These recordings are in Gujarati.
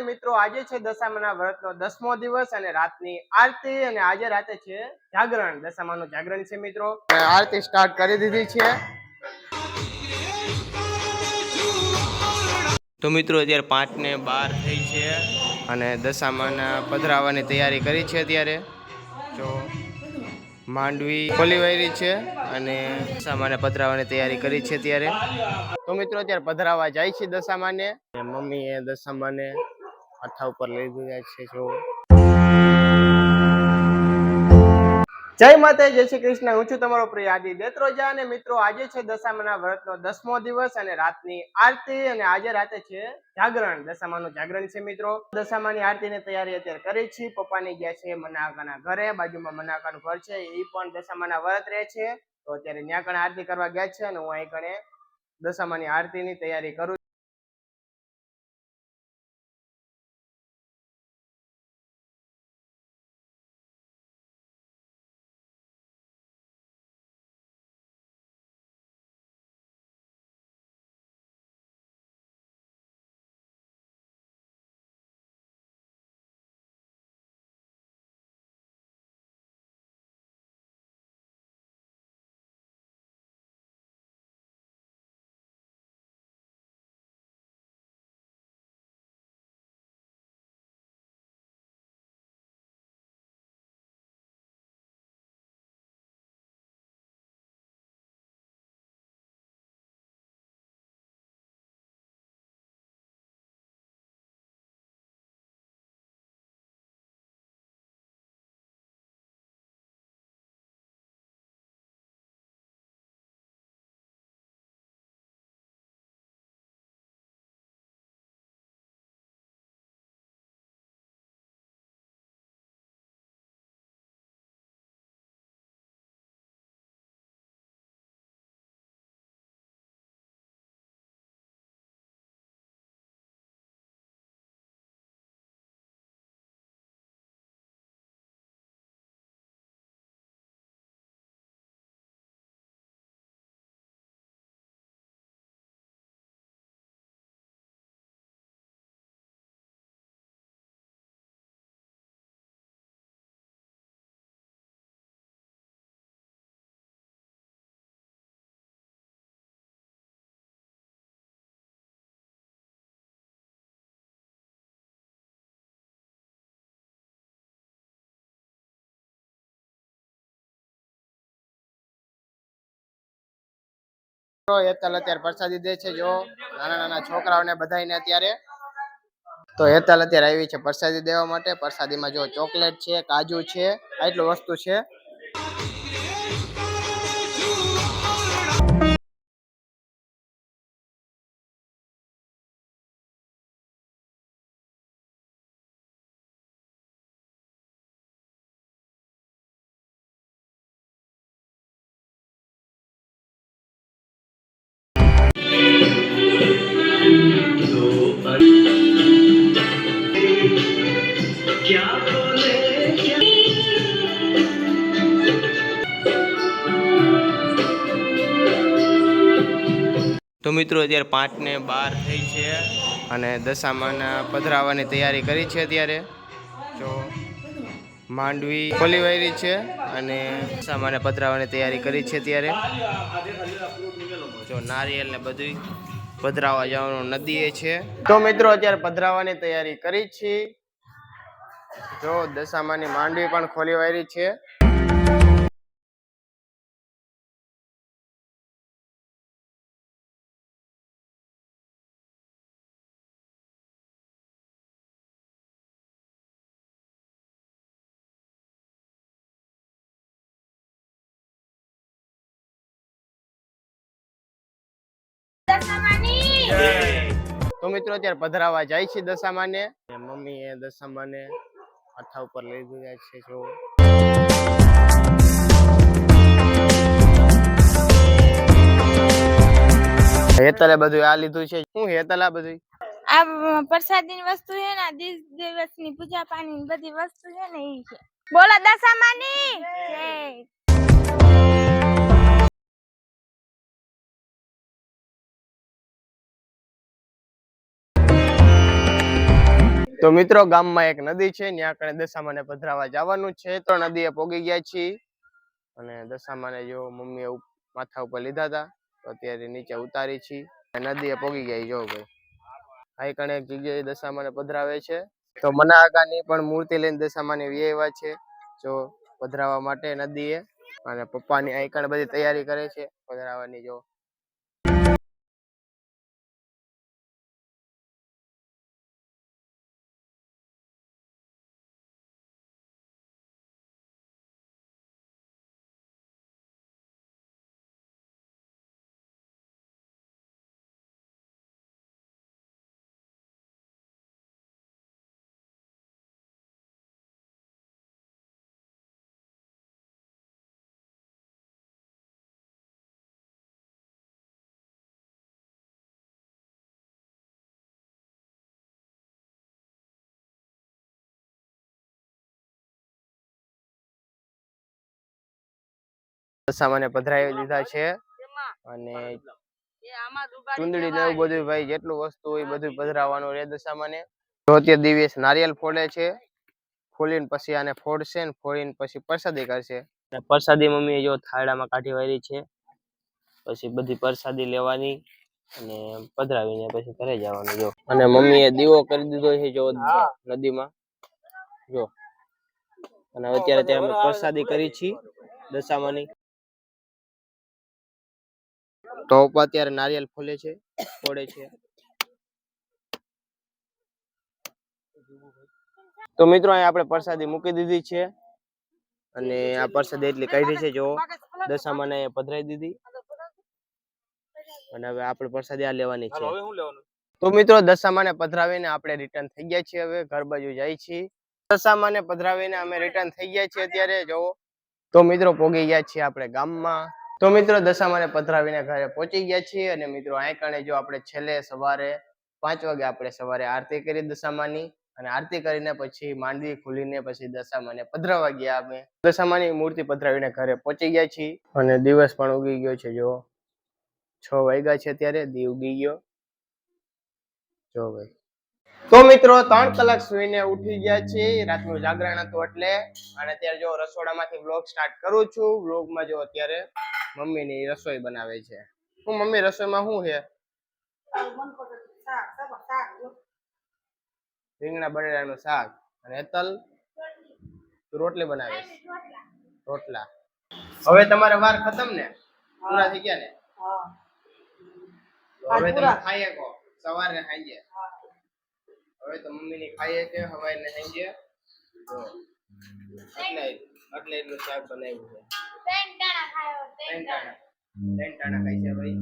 મિત્રો આજે છે દશામાના વ્રતનો 10મો દિવસ અને રાતની આરતી અને આજે રાતે છે જાગરણ. દશામાનું જાગરણ છે મિત્રો. આરતી સ્ટાર્ટ કરી દીધી છે. તો મિત્રો અત્યારે 5:12 થઈ છે અને દશામાના પધરાવવાની તૈયારી કરી છે. અત્યારે જો માંડવી ખોલી વાયરી છે અને દશામાને પધરાવવાની તૈયારી કરી છે. અત્યારે તો મિત્રો અત્યારે પધરાવા જાય છે દશામાને. મમ્મીએ દશામાને માથા ઉપર લઈ ગયા છે. જો જય માતા, જય શ્રી કૃષ્ણ. હું છું તમારો પ્રિય આદિ દેત્રોજા અને મિત્રો આજે છે દશામાના વ્રતનો 10મો દિવસ અને રાતની આરતી અને આજે રાતે છે જાગરણ. દશામાનું જાગરણ છે મિત્રો. દશામાની આરતીની તૈયારી અત્યારે કરી છે. પપ્પાની ગયા છે મનાકાના ઘરે. બાજુમાં મનાકાનું ઘર છે, એ પણ દશામાના વ્રત રહે છે. તો અત્યારે ત્યાં કણે આરતી કરવા ગયા છે અને હું અહીં કણે દશામાની આરતીની તૈયારી કરું. હેતલ અત્યારે પ્રસાદી દે છે. જો નાના નાના છોકરાઓને બધાને અત્યારે તો હેતલ અત્યારે આવી છે પ્રસાદી દેવા માટે. પ્રસાદીમાં જો ચોકલેટ છે, કાજુ છે, આટલું વસ્તુ છે. તો મિત્રો અત્યારે 5:12 થઈ છે અને દશામાના પધરાવવાની તૈયારી કરી છે. અત્યારે જો માંડવી ખોલી વાયરી છે અને દશામાને પધરાવવાની તૈયારી કરી છે. અત્યારે જો નારિયેલ ને બધું પધરાવા જવાનું નદીએ છે. તો મિત્રો અત્યારે પધરાવવાની તૈયારી કરી છે. જો દશામાની માંડવી પણ ખોલી વાયરી છે. તો મિત્રો અત્યારે પધરાવા જાય છે દશામાને. મમ્મીએ દશામાને માથા ઉપર લઈ ગયા છે. જો હેતલે બધું આ લીધું છે. શું હેતલ આ બધું? આ પ્રસાદની વસ્તુ છે ને, દિવસની પૂજા પાણી બધી વસ્તુ છે ને, એ છે. બોલો દશામાની જય. તો મિત્રો ગામમાં એક નદી છે, ત્યાં કણે દશામાને પધરાવા જવાનું છે. તો નદીએ પોગી ગયા છીએ અને દશામાને જો મમ્મીએ માથા ઉપર લીધા હતા, તો અત્યારે નીચે ઉતારી છીએ. નદીએ પોગી ગયા જો ભાઈ. આ કણે એક જગ્યાએ દશામાને પધરાવે છે. તો મના આગાની પણ મૂર્તિ લઈને દશામાની વ્યવા છે જો પધરાવા માટે નદીએ. અને પપ્પાની આ કણે બધી તૈયારી કરે છે પધરાવાની જો. દશામાને પધરાવી દીધા છે અને ચુંદડી ને એવું બધું ભાઈ જેટલું વસ્તુ હોય બધું પધરાવવાનું રહે દશામાને. તો અત્યારે દિવેશ નારિયેલ ફોડે છે, ફોડીને પછી આને ફોડશે ને ફોડીને પછી પ્રસાદી કરશે. પ્રસાદી મમ્મીએ જો થાળામાં કાઢી વાળી છે, પછી બધી પ્રસાદી લેવાની અને પધરાવીને પછી ઘરે જવાનું જો. અને મમ્મીએ દીવો કરી દીધો છે જો નદીમાં જો. અને અત્યારે અમે પ્રસાદી કરી છે દશામાની. તો અત્યારે નારિયેલ ફોડે છે. તો મિત્રો અહીં આપણે પ્રસાદી મૂકી દીધી છે અને આ પ્રસાદી એટલી કાઢી છે જો દશામાને પધરાવી દીધી. અને હવે આપણે પ્રસાદી આ લેવાની છે. તો મિત્રો દશામાને પધરાવીને આપણે રિટર્ન થઈ ગયા છીએ. હવે ઘર બાજુ જાય છીએ. દશામાને પધરાવીને અમે રિટર્ન થઈ ગયા છીએ અત્યારે જો. તો મિત્રો પોગી ગયા છીએ આપણે ગામમાં. તો મિત્રો દશામાને પધરાવીને ઘરે પહોંચી ગયા છીએ અને મિત્રો આ કણે જો આપણે છેલ્લે સવારે 5 વાગે આપણે સવારે આરતી કરી દશામાની. અને આરતી કરીને પછી માંડવી ખોલીને પછી દશામાને પધરાવા ગયા. અમે દશામાની મૂર્તિ પધરાવીને ઘરે પહોંચી ગયા છીએ અને દિવસ પણ ઉગી ગયો છે જો. 6 વાગ્યા છે અત્યારે, દી ઉગી ગયો જો ભાઈ. તો મિત્રો 3 કલાક સુઈને ઉઠી ગયા છે. રાતનું જાગરણ હતું એટલે. અને અત્યારે જો રસોડામાંથી વ્લોગ સ્ટાર્ટ કરું છું. વ્લોગમાં જો અત્યારે મમ્મીની રસોઈ બનાવે છે. હું મમ્મી રસોઈમાં શું છે? રીંગણા બટેટાનું શાક અને તલ રોટલી બનાવે છે. રોટલા. હવે તમારે વાર ખતમ ને? પૂરા થઈ ગયા ને? હવે તમે ખાઈ શકો સવારે ખાઈએ. હવે તો મમ્મીની ખાઈએ છે હવાઈ ને ખાઈએ. જો એટલે એટલું શાક બનાવ્યું છે. 3 ટાણા ખાય છે ભાઈ.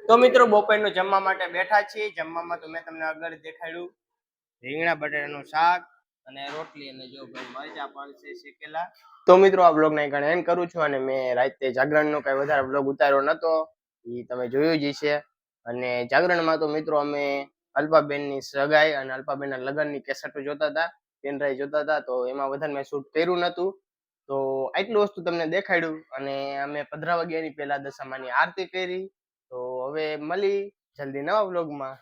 તો મિત્રો બપોરનું જમવા માટે બેઠા છીએ. જમવામાં તો મેં તમને આગળ દેખાડ્યું રીંગણા બટાટાનું શાક અને રોટલી અને જો ભાઈ મરચા પણ છે શેકેલા. તો મિત્રો આ બ્લોગ ને અહીં એન્ડ કરું છું. અને મેં રાતે જાગરણનો કઈ વધારે બ્લોગ ઉતાર્યો નતો, એ તમે જોયું જ છે. અને જાગરણમાં તો મિત્રો અમે અલ્પાબેનની સગાઈ અને અલ્પાબેનના લગ્નની કેસેટ જોતા હતા, પેન ડ્રાઈવ જોતા હતા. તો એમાં વધારે મેં શૂટ કર્યું નતું. તો આટલું વસ્તુ તમને દેખાડ્યું. અને અમે 15 વાગ્યાની પહેલા દશામાની આરતી કરી. તો હવે મળી જલ્દી નવા વ્લોગમાં.